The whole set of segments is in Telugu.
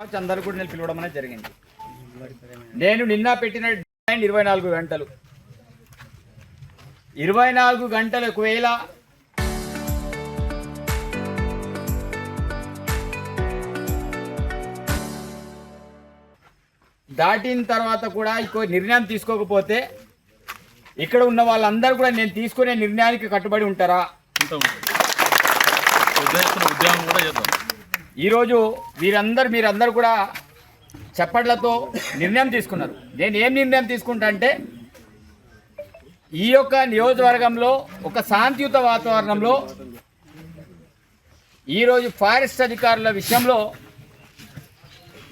అందరూ కూడా నేను పిలవడం అనేది జరిగింది. నేను నిన్న పెట్టిన డిమాండ్ 24 గంటలు. 24 గంటలు ఒకవేళ దాటిన తర్వాత కూడా ఇంకో నిర్ణయం తీసుకోకపోతే ఇక్కడ ఉన్న వాళ్ళందరూ కూడా నేను తీసుకునే నిర్ణయానికి కట్టుబడి ఉంటారా? ఈరోజు మీరందరూ కూడా చప్పట్లతో నిర్ణయం తీసుకున్నారు. నేను ఏం నిర్ణయం తీసుకుంటా అంటే ఈ యొక్క నియోజకవర్గంలో ఒక శాంతియుత వాతావరణంలో ఈరోజు ఫారెస్ట్ అధికారుల విషయంలో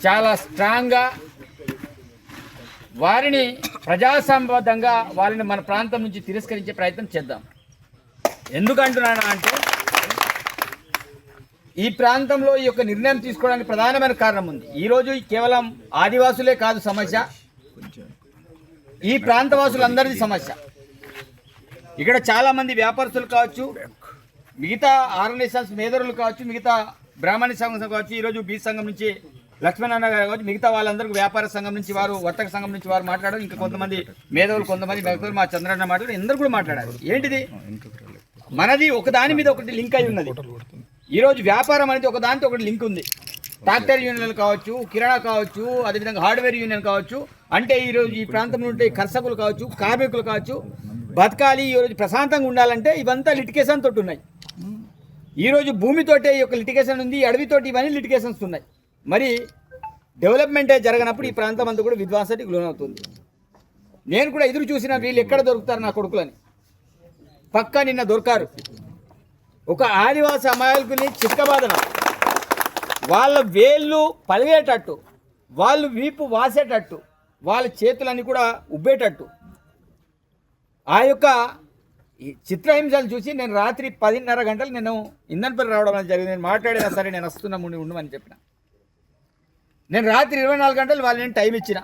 చాలా స్ట్రాంగ్గా వారిని ప్రజాసంబద్ధంగా వాళ్ళని మన ప్రాంతం నుంచి తిరస్కరించే ప్రయత్నం చేద్దాం. ఎందుకంటున్నాను అంటే ఈ ప్రాంతంలో ఈ యొక్క నిర్ణయం తీసుకోవడానికి ప్రధానమైన కారణం ఉంది. ఈరోజు కేవలం ఆదివాసులే కాదు సమస్య, ఈ ప్రాంతవాసులందరిది సమస్య. ఇక్కడ చాలామంది వ్యాపారస్తులు కావచ్చు, మిగతా ఆర్గనైజేషన్స్ మేధావులు కావచ్చు, మిగతా బ్రాహ్మణ సంఘం కావచ్చు, ఈరోజు బీ సంఘం నుంచి లక్ష్మణన్న గారు కావచ్చు, మిగతా వాళ్ళందరికీ వ్యాపార సంఘం నుంచి వారు, వర్తక సంఘం నుంచి వారు మాట్లాడారు. ఇంకా కొంతమంది మేధావులు, కొంతమంది మేధావులు, మా చంద్రన్న మాట్లాడారు. అందరూ కూడా మాట్లాడారు. ఏంటిది, మనది ఒకదాని మీద ఒకటి లింక్ అయి ఉన్నది. ఈరోజు వ్యాపారం అనేది ఒకదానితో ఒకటి లింక్ ఉంది. ట్రాక్టర్ యూనియన్లు కావచ్చు, కిరాణా కావచ్చు, అదేవిధంగా హార్డ్వేర్ యూనియన్ కావచ్చు. అంటే ఈరోజు ఈ ప్రాంతంలో ఉంటే కర్షకులు కావచ్చు, కార్మికులు కావచ్చు, బతకాలి, ఈరోజు ప్రశాంతంగా ఉండాలంటే ఇవంతా లిటికేషన్ తోటి ఉన్నాయి. ఈరోజు భూమితోటే ఈ యొక్క లిటికేషన్ ఉంది, అడవితోటి ఇవన్నీ లిటికేషన్స్ ఉన్నాయి. మరి డెవలప్మెంటే జరగనప్పుడు ఈ ప్రాంతం అంతా కూడా విధ్వంసానికి లోనవుతుంది. నేను కూడా ఎదురు చూసిన వీళ్ళు ఎక్కడ దొరుకుతారు నా కొడుకులని. పక్కా నిన్న దొరకారు. ఒక ఆదివాసి అమాయకుల్ని చిక్కబాదన, వాళ్ళ వేళ్ళు పలిగేటట్టు, వాళ్ళు వీపు వాసేటట్టు, వాళ్ళ చేతులన్నీ కూడా ఉబ్బేటట్టు ఆ యొక్క చిత్రహింసలు చూసి నేను రాత్రి 10:30 గంటలు నేను ఇంధనపల్లి రావడం అనేది జరిగింది. నేను మాట్లాడినా సరే నేను వస్తున్నా ఉండమని చెప్పిన. నేను రాత్రి 24 గంటలు వాళ్ళని టైం ఇచ్చిన.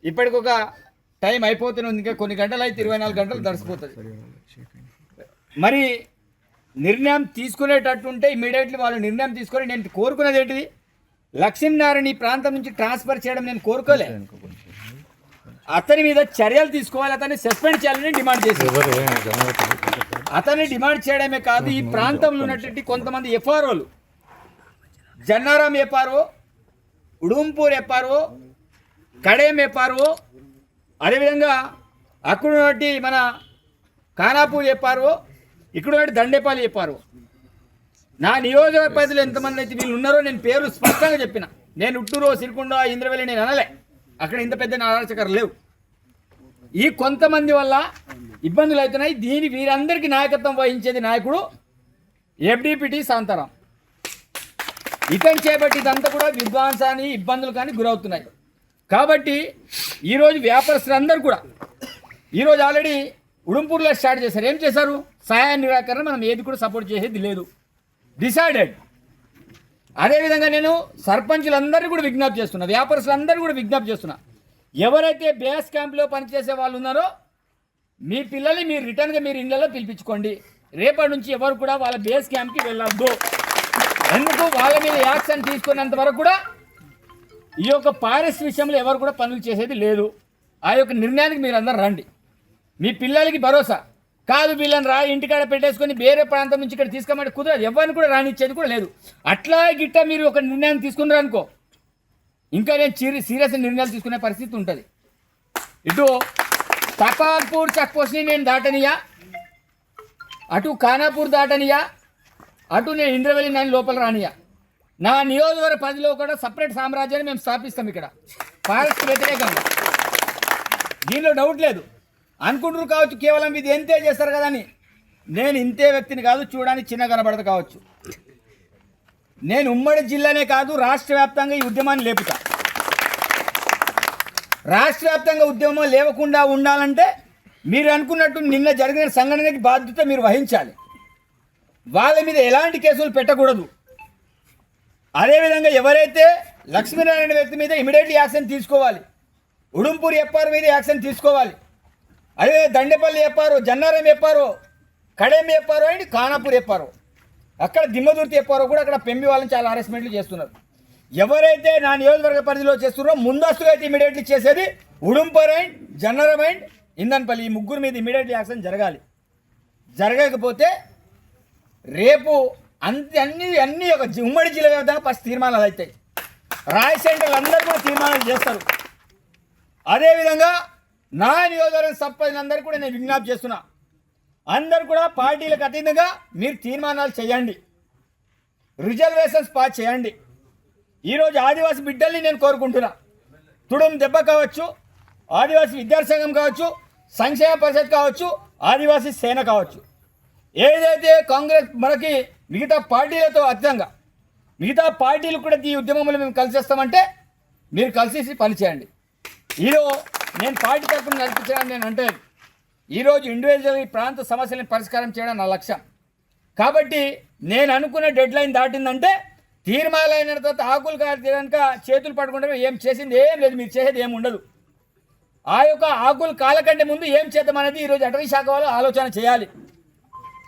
ఇప్పటికొక టైం అయిపోతుంది, ఇంకా కొన్ని గంటలు అయితే 24 గంటలు తడిసిపోతుంది. మరి నిర్ణయం తీసుకునేటట్టుంటే ఇమీడియట్లీ వాళ్ళు నిర్ణయం తీసుకొని, నేను కోరుకునేది ఏంటిది, లక్ష్మీనారాయణ ఈ ప్రాంతం నుంచి ట్రాన్స్ఫర్ చేయడం నేను కోరుకోలే. అతని మీద చర్యలు తీసుకోవాలి, అతన్ని సస్పెండ్ చేయాలని డిమాండ్ చేశారు. అతన్ని డిమాండ్ చేయడమే కాదు, ఈ ప్రాంతంలో ఉన్నటువంటి కొంతమంది ఎఫ్ఆర్ఓలు, జన్నారాం ఎఫ్ఆర్ఓ, ఉడుంపూర్ ఎఫ్ఆర్ఓ, కడేం ఎఫ్ఆర్ఓ, అదేవిధంగా అక్కడ ఉన్నటువంటి మన ఖానాపూర్ ఎఫ్ఆర్ఓ, ఇక్కడ దండేపాలి చెప్పారు. నా నియోజకవర్గ పరిధిలో ఎంతమంది అయితే వీళ్ళు ఉన్నారో నేను పేర్లు స్పష్టంగా చెప్పిన. నేను ఉట్టూరు, సిరికొండ, ఇంద్రవెల్లి నేను అనలే. అక్కడ ఇంత పెద్ద అరాచకాలు లేవు. ఈ కొంతమంది వల్ల ఇబ్బందులు అవుతున్నాయి. వీరందరికీ నాయకత్వం వహించేది నాయకుడు ఎఫ్డిపిటి శాంతారాం. ఇతను చేపట్టి ఇదంతా కూడా విధ్వంసాన్ని, ఇబ్బందులు కానీ గురవుతున్నాయి. కాబట్టి ఈరోజు వ్యాపారస్తులందరూ కూడా ఈరోజు ఆల్రెడీ ఉడుంపూర్లో స్టార్ట్ చేశారు. ఏం చేశారు, సహాయ నిరాకరణ మనం ఏది కూడా సపోర్ట్ చేసేది లేదు, డిసైడెడ్. అదేవిధంగా నేను సర్పంచులందరినీ కూడా విజ్ఞప్తి చేస్తున్నా, వ్యాపారస్తులందరూ కూడా విజ్ఞప్తి చేస్తున్నా, ఎవరైతే బేస్ క్యాంప్లో పనిచేసే వాళ్ళు ఉన్నారో మీ పిల్లల్ని మీరు రిటర్న్గా మీరు ఇళ్ళలో పిలిపించుకోండి. రేపటి నుంచి ఎవరు కూడా వాళ్ళ బేస్ క్యాంప్కి వెళ్ళొద్దు. ఎందుకు, వాళ్ళ మీద యాక్షన్ తీసుకున్నంత వరకు కూడా ఈ యొక్క ఫారెస్ట్ విషయంలో ఎవరు కూడా పనులు చేసేది లేదు. ఆ యొక్క నిర్ణయానికి మీరు అందరూ రండి. మీ పిల్లలకి భరోసా కాదు, వీళ్ళని ఇంటికాడ పెట్టేసుకొని వేరే ప్రాంతం నుంచి ఇక్కడ తీసుకోమంటే కుదరదు. ఎవరిని కూడా రానిచ్చేది కూడా లేదు. అట్లా గిట్ట మీరు ఒక నిర్ణయం తీసుకున్నారు అనుకో, ఇంకా నేను సీరియస్ నిర్ణయాలు తీసుకునే పరిస్థితి ఉంటుంది. ఇటు తపాల్పూర్ చెక్పోస్ట్ని నేను దాటనియా, అటు ఖానాపూర్ దాటనియా, అటు నేను ఇంద్రవెల్లి నేను లోపల రానియా. నా నియోజకవర్గ పరిధిలో కూడా సపరేట్ సామ్రాజ్యాన్ని మేము స్థాపిస్తాం ఇక్కడ ఫారెస్ట్ వ్యతిరేకంగా. దీనిలో డౌట్ లేదు. అనుకుంటారు కావచ్చు కేవలం ఇది ఎంతే చేస్తారు కదా అని. నేను ఇంతే వ్యక్తిని కాదు, చూడడానికి చిన్న కనబడదు కావచ్చు. నేను ఉమ్మడి జిల్లానే కాదు, రాష్ట్ర వ్యాప్తంగా ఈ ఉద్యమాన్ని లేపుతా. రాష్ట్ర వ్యాప్తంగా ఉద్యమం లేవకుండా ఉండాలంటే మీరు అనుకున్నట్టు నిన్న జరిగిన సంఘటనకి బాధ్యత మీరు వహించాలి. వాళ్ళ మీద ఎలాంటి కేసులు పెట్టకూడదు. అదేవిధంగా ఎవరైతే లక్ష్మీనారాయణ వ్యక్తి మీద ఇమీడియట్లీ యాక్షన్ తీసుకోవాలి. ఉడుంపూరి ఎఫ్ఆర్ మీద యాక్షన్ తీసుకోవాలి. అదే దండేపల్లి చెప్పారు, జన్నారం చెప్పారు, కడేం చెప్పారు, అండ్ ఖానాపూర్ చెప్పారు. అక్కడ దిమ్మదుర్తి చెప్పారు కూడా అక్కడ పెంబి వాళ్ళని చాలా హరాస్మెంట్లు చేస్తున్నారు. ఎవరైతే నా నియోజకవర్గ పరిధిలో చేస్తున్నారో ముందస్తుగా అయితే ఇమీడియట్లీ చేసేది ఉడుంపరైండ్, జన్నరమైండ్, ఇందన్పల్లి, ఈ ముగ్గురు మీద ఇమీడియట్లీ యాక్షన్ జరగాలి. జరగకపోతే రేపు అన్ని ఒక ఉమ్మడి జిల్లా వ్యాప్తంగా ఫస్ట్ తీర్మానాలు అవుతాయి. రాయసేంటర్లు అందరూ కూడా తీర్మానాలు చేస్తారు. అదేవిధంగా నా నియోజకవర్గం సర్పంచులందరూ కూడా నేను విజ్ఞప్తి చేస్తున్నా, అందరూ కూడా పార్టీలకు అతీతంగా మీరు తీర్మానాలు చేయండి, రిజర్వేషన్స్ పాస్ చేయండి. ఈరోజు ఆదివాసీ బిడ్డల్ని నేను కోరుకుంటున్నా. తుడుం దెబ్బ కావచ్చు, ఆదివాసీ విద్యార్థి సంఘం కావచ్చు, సంక్షేమ పరిషత్ కావచ్చు, ఆదివాసీ సేన కావచ్చు, ఏదైతే కాంగ్రెస్ మనకి మిగతా పార్టీలతో అతీతంగా మిగతా పార్టీలు కూడా ఈ ఉద్యమంలో మేము కలిసేస్తామంటే మీరు కలిసి పనిచేయండి. ఈలో నేను పార్టీ తరఫున నడిపించడానికి నేను అంటే ఈరోజు ఇండివిజువల్ ఈ ప్రాంత సమస్యలను పరిష్కారం చేయడం నా లక్ష్యం. కాబట్టి నేను అనుకున్న డెడ్ లైన్ దాటిందంటే తీర్మానాలు అయిన తర్వాత ఆకులు కాక చేతులు పట్టుకుంటే ఏం చేసింది ఏం లేదు, మీరు చేసేది ఏమి ఉండదు. ఆ యొక్క ఆకులు కాల కంటే ముందు ఏం చేద్దామనేది ఈరోజు అటవీ శాఖ వాళ్ళు ఆలోచన చేయాలి.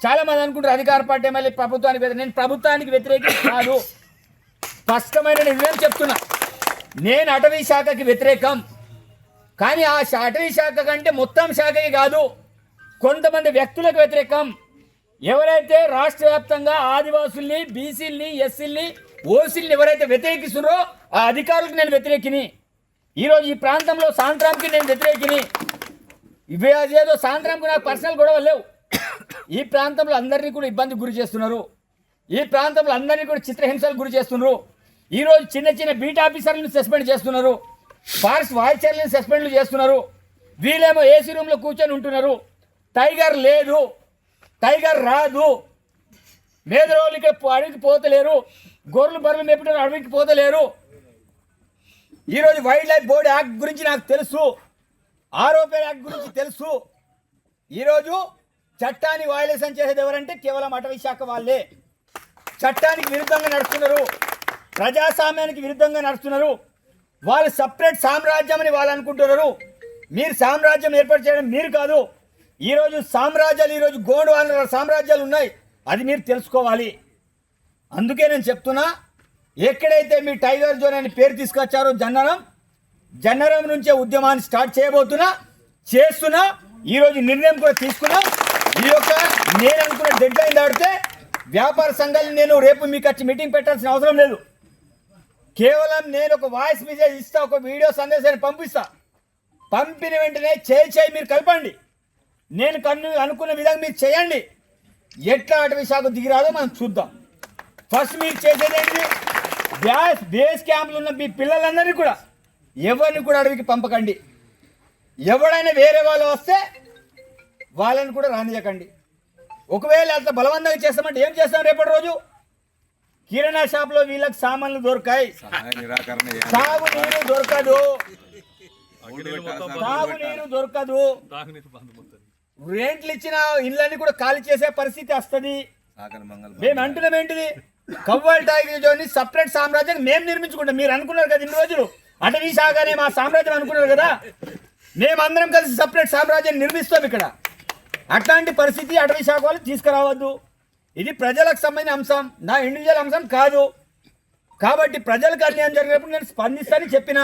చాలామంది అనుకుంటారు అధికార పార్టీ మళ్ళీ ప్రభుత్వానికి వ్యతిరేకం. నేను ప్రభుత్వానికి వ్యతిరేకం కాదు, స్పష్టమైన నిర్ణయం చెప్తున్నా. నేను అటవీ శాఖకి వ్యతిరేకం, కానీ ఆ అటవీ శాఖ కంటే మొత్తం శాఖకి కాదు, కొంతమంది వ్యక్తులకు వ్యతిరేకం. ఎవరైతే రాష్ట్ర వ్యాప్తంగా ఆదివాసుల్ని, బీసీల్ని, ఎస్సీల్ని, ఓసీల్ని ఎవరైతే వ్యతిరేకిస్తున్నారో ఆ అధికారులకు నేను వ్యతిరేకిని. ఈరోజు ఈ ప్రాంతంలో సాయంత్రానికి నేను వ్యతిరేకిని. ఇవే అదేదో సాయంత్రానికి నాకు పర్సనల్ గొడవలు లేవు. ఈ ప్రాంతంలో అందరినీ కూడా ఇబ్బందికి గురి చేస్తున్నారు, ఈ ప్రాంతంలో అందరినీ కూడా చిత్రహింసలకు గురి చేస్తున్నారు. ఈరోజు చిన్న చిన్న బీట్ ఆఫీసర్లను సస్పెండ్ చేస్తున్నారు, ఫారెస్ట్ వాయిచర్లను సస్పెండ్లు చేస్తున్నారు. వీళ్ళేమో ఏసీ రూమ్లో కూర్చొని ఉంటున్నారు. టైగర్ లేదు, టైగర్ రాదు, మేదరోళ్ళు ఇక్కడ అడవికి పోతలేరు, గొర్రెలు బర్రెలు మేపటం అడవికి పోతలేరు. ఈరోజు వైల్డ్ లైఫ్ బోర్డు యాక్ట్ గురించి నాకు తెలుసు, ఆరోపణ యాక్ట్ గురించి తెలుసు. ఈరోజు చట్టాన్ని వయలేషన్ చేసేది ఎవరంటే కేవలం అటవీ శాఖ వాళ్ళే. చట్టానికి విరుద్ధంగా నడుస్తున్నారు, ప్రజాస్వామ్యానికి విరుద్ధంగా నడుస్తున్నారు. వాళ్ళు సపరేట్ సామ్రాజ్యం అని వాళ్ళు అనుకుంటున్నారు. మీరు సామ్రాజ్యం ఏర్పాటు చేయడం మీరు కాదు. ఈరోజు సామ్రాజ్యాలు, ఈరోజు గోండు సామ్రాజ్యాలు ఉన్నాయి, అది మీరు తెలుసుకోవాలి. అందుకే నేను చెప్తున్నా, ఎక్కడైతే మీ టైగర్ జోన్ అని పేరు తీసుకొచ్చారో జన్నరం నుంచే ఉద్యమాన్ని స్టార్ట్ చేస్తున్నా. ఈరోజు నిర్ణయం కూడా తీసుకున్నా. ఈ యొక్క నేను అనుకున్న డెడ్ లైన్ దాటితే వ్యాపార సంఘాలను నేను రేపు మీకు వచ్చి మీటింగ్ పెట్టాల్సిన అవసరం లేదు. కేవలం నేను ఒక వాయిస్ మెసేజ్ ఇస్తా, ఒక వీడియో సందేశాన్ని పంపిస్తా. పంపిన వెంటనే చేయి మీరు కలపండి. నేను అనుకున్న విధంగా మీరు చేయండి. ఎట్లా అటవీ శాఖ దిగిరాదో మనం చూద్దాం. ఫస్ట్ మీరు చేసేది ఏంటి, బేస్ క్యాంపులు ఉన్న మీ పిల్లలందరినీ కూడా ఎవరిని కూడా అడవికి పంపకండి. ఎవడైనా వేరే వాళ్ళు వస్తే వాళ్ళని కూడా రానియకండి. ఒకవేళ అంత బలవంతంగా చేస్తామంటే ఏం చేస్తాం? రేపటి రోజు కిరాణా షాప్లో వీళ్ళకి సామాన్లు దొరకాయి, తాగునీరు దొరకదు, రెంట్లు ఇచ్చిన ఇళ్ళని కూడా ఖాళీ చేసే పరిస్థితి వస్తుంది. మేము అంటున్నాం ఏంటిది, కవ్వాల్ టైగర్ జోన్ని సపరేట్ సామ్రాజ్యం మేము నిర్మించుకుంటాం. మీరు అనుకున్నారు కదా ఇన్ని రోజులు అటవీ శాఖనే మా సామ్రాజ్యం అనుకున్నారు కదా, మేమందరం కలిసి సపరేట్ సామ్రాజ్యాన్ని నిర్మిస్తాం ఇక్కడ. అట్లాంటి పరిస్థితి అటవీ శాఖ వాళ్ళు తీసుకురావద్దు. ఇది ప్రజలకు సంబంధించిన అంశం, నా ఇండివిజువల్ అంశం కాదు. కాబట్టి ప్రజలకు అన్యాయం జరిగినప్పుడు నేను స్పందిస్తానని చెప్పిన.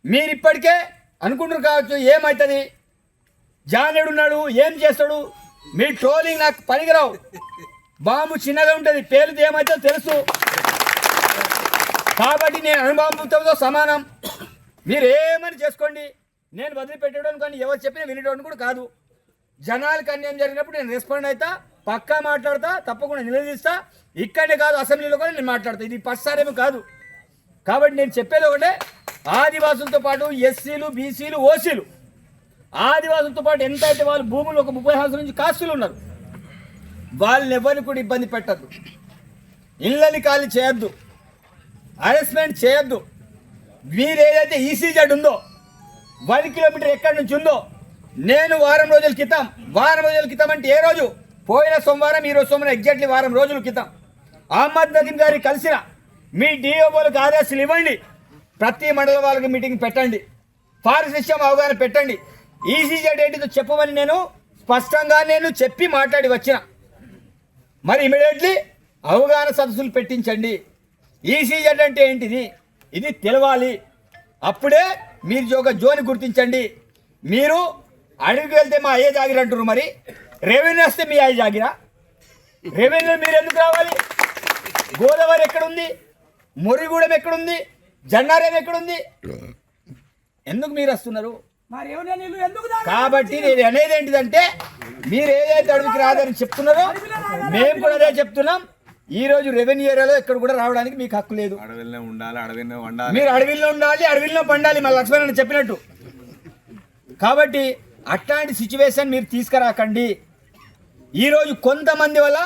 మీరు ఇప్పటికే అనుకుంటారు కావచ్చు ఏమవుతుంది, జానేడున్నాడు ఏం చేస్తాడు, మీ ట్రోలింగ్ నాకు పనికిరావు. బాంబు చిన్నగా ఉంటుంది, పేలుది ఏమవుతుందో తెలుసు. కాబట్టి నేను అనుభవంతో సమానం. మీరు ఏమని చేసుకోండి, నేను వదిలిపెట్టడం కానీ ఎవరు చెప్పినా వినేటోని కూడా కాదు. జనాలకు అన్యాయం జరిగినప్పుడు నేను రెస్పాండ్ అవుతా, పక్కా మాట్లాడతా, తప్పకుండా నిలదీస్తా. ఇక్కడే కాదు అసెంబ్లీలో కూడా నేను మాట్లాడతా. ఇది ఫస్ట్సారేమో కాదు. కాబట్టి నేను చెప్పేది ఒకటే, ఆదివాసులతో పాటు ఎస్సీలు, బీసీలు, ఓసీలు, ఆదివాసులతో పాటు ఎంత అయితే వాళ్ళు భూములు ఒక 30 సంవత్సరాల నుంచి కాస్తులు ఉన్నారు, వాళ్ళని ఎవరిని కూడా ఇబ్బంది పెట్టద్దు, ఇళ్ళని ఖాళీ చేయొద్దు, హెరాస్మెంట్ చేయొద్దు. మీరు ఏదైతే ఈసీజెడ్ ఉందో 1 కిలోమీటర్ ఎక్కడి నుంచి ఉందో, నేను వారం రోజుల క్రితం అంటే ఏ రోజు, పోయిన సోమవారం ఈరోజు సోమవారం ఎగ్జాక్ట్లీ వారం రోజుల క్రితం అహ్మద్ నదీం గారికి కలిసిన మీ డిఓలకు ఆదేశాలు ఇవ్వండి. ప్రతి మండల వాళ్ళకి మీటింగ్ పెట్టండి, ఫారెస్ట్ విషయం అవగాహన పెట్టండి. ఈసీజెడ్ ఏంటిదో చెప్పమని నేను స్పష్టంగా చెప్పి మాట్లాడి వచ్చిన. మరి ఇమీడియట్లీ అవగాహన సదస్సులు పెట్టించండి. ఈసీజెడ్ అంటే ఏంటిది, ఇది తెలవాలి. అప్పుడే మీరు ఒక జోన్ గుర్తించండి. మీరు అడవికి వెళ్తే మా అయ్యే జాగిర అంటారు, మరి రెవెన్యూ వస్తే మీ అయ్యే జాగిరా? రెవెన్యూ మీరు ఎందుకు రావాలి? గోదావరి ఎక్కడుంది? మురిగూడెం ఎక్కడుంది? జన్నారం ఎక్కడుంది? ఎందుకు మీరు వస్తున్నారు? కాబట్టి నేను అనేది ఏంటిదంటే, మీరు ఏదైతే అడవికి రాదని చెప్తున్నారో మేము కూడా అదే చెప్తున్నాం. ఈ రోజు రెవెన్యూ ఏరియాలో ఎక్కడ కూడా రావడానికి మీకు హక్కు లేదు. మీరు అడవిలో ఉండాలి, అడవిలో పండాలి, మా లక్ష్మణ్ చెప్పినట్టు. కాబట్టి అట్లాంటి సిచ్యువేషన్ మీరు తీసుకురాకండి. ఈరోజు కొంతమంది వల్ల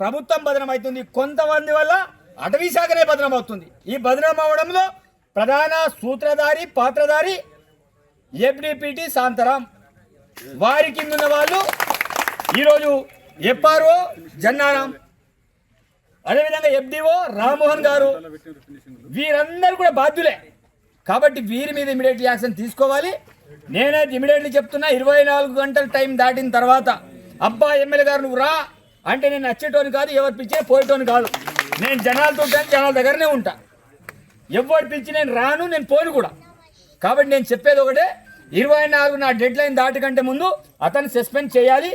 ప్రభుత్వం బదనం అవుతుంది, కొంతమంది వల్ల అటవీ శాఖనే బదనం అవుతుంది. ఈ బదనం అవడంలో ప్రధాన సూత్రధారి పాత్రధారి ఎఫ్డిపిటి శాంతారాం. వారి కింద ఉన్న వాళ్ళు ఈరోజు ఎఫ్ఆర్ఓ జన్నారాం, అదేవిధంగా ఎఫ్డిఓ రామ్మోహన్ గారు, వీరందరూ కూడా బాధ్యులే. కాబట్టి వీరి మీద ఇమీడియట్ యాక్షన్ తీసుకోవాలి. నేనైతే ఇమీడియట్లీ చెప్తున్నా, 24 గంటల టైం దాటిన తర్వాత అబ్బా ఎమ్మెల్యే గారు నువ్వు రా అంటే నేను వచ్చేటోని కాదు, ఎవరు పిలిచినా పోయేటోని కాదు. నేను జనాలతో ఉంటాను, జనాల దగ్గరనే ఉంటా. ఎవరు పిలిచి నేను రాను, నేను పోను కూడా. కాబట్టి నేను చెప్పేది ఒకటే, 24 నా డెడ్ లైన్ దాటి కంటే ముందు అతన్ని సస్పెండ్ చేయాలి.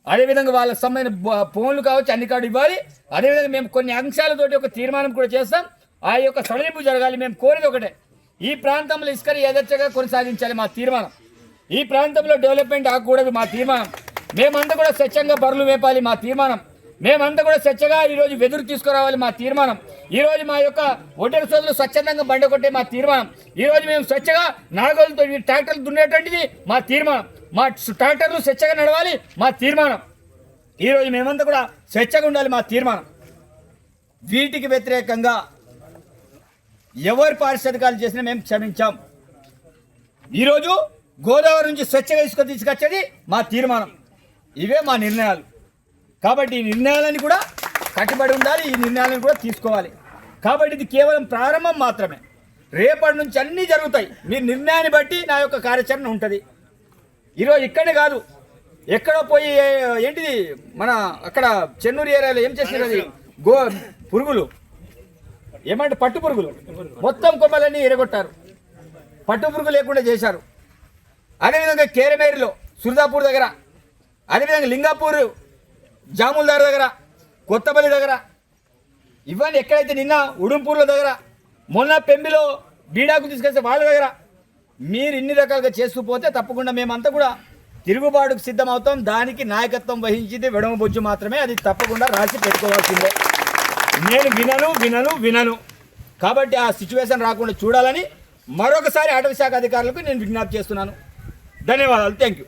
అదేవిధంగా వాళ్ళకి సంబంధించిన ఫోన్లు కావచ్చు అన్ని కార్డు ఇవ్వాలి. అదేవిధంగా మేము కొన్ని అంశాలతోటి ఒక తీర్మానం కూడా చేస్తాం. ఆ యొక్క సడలింపు జరగాలి. మేము కోరేది ఒకటే, ఈ ప్రాంతంలో ఇసుకని యథేచ్ఛగా కొనసాగించాలి మా తీర్మానం. ఈ ప్రాంతంలో డెవలప్మెంట్ ఆగకూడదు మా తీర్మానం. మేమంతా కూడా స్వచ్ఛంగా బర్రెలు వేపాలి మా తీర్మానం. మేమంతా కూడా స్వచ్ఛగా ఈరోజు వెదురు తీసుకురావాలి మా తీర్మానం. ఈరోజు మా యొక్క ఒడ్డెల సోదరులు స్వచ్ఛందంగా బండ కొట్టే మా తీర్మానం. ఈరోజు మేము స్వచ్ఛగా నాగోలతో ట్రాక్టర్లు దున్నేటువంటిది మా తీర్మానం. మా ట్రాక్టర్లు స్వచ్ఛగా నడవాలి మా తీర్మానం. ఈరోజు మేమంతా కూడా స్వచ్ఛగా ఉండాలి మా తీర్మానం. వీటికి వ్యతిరేకంగా ఎవరు పారిశ్రామికాలు చేసినా మేము క్షమించాం. ఈరోజు గోదావరి నుంచి స్వచ్ఛగా ఇసుక తీసుకొచ్చేది మా తీర్మానం. ఇవే మా నిర్ణయాలు. కాబట్టి ఈ నిర్ణయాలను కూడా కట్టుబడి ఉండాలి, ఈ నిర్ణయాలను కూడా తీసుకోవాలి. కాబట్టి ఇది కేవలం ప్రారంభం మాత్రమే. రేపటి నుంచి అన్నీ జరుగుతాయి. మీ నిర్ణయాన్ని బట్టి నా యొక్క కార్యాచరణ ఉంటుంది. ఈరోజు ఇక్కడే కాదు, ఎక్కడో పోయి ఏంటిది మన అక్కడ చెన్నూరు ఏరియాలో ఏం చేసినారు, అది పురుగులు ఏమంటే పట్టు పురుగులు మొత్తం కొమ్మలన్నీ ఎరగొట్టారు, పట్టు పురుగు లేకుండా చేశారు. అదేవిధంగా కేరమేరిలో సుర్దాపూర్ దగ్గర, అదేవిధంగా లింగాపూర్ జాముల్దార్ దగ్గర, కొత్తపల్లి దగ్గర, ఇవన్నీ ఎక్కడైతే నిన్న ఉడుంపూర్ల దగ్గర, మొన్న పెంబిలో బీడాకు తీసుకొచ్చే వాళ్ళ దగ్గర మీరు ఇన్ని రకాలుగా చేసుకుపోతే తప్పకుండా మేమంతా కూడా తిరుగుబాటుకు సిద్ధమవుతాం. దానికి నాయకత్వం వహించింది వెడమ బొజ్జు మాత్రమే. అది తప్పకుండా రాసి పెట్టుకోవాల్సిందే. నేను వినను. కాబట్టి ఆ సిచ్యువేషన్ రాకుండా చూడాలని మరొకసారి అటవీ శాఖ అధికారులకు నేను విజ్ఞప్తి చేస్తున్నాను. ధన్యవాదాలు. Thank you.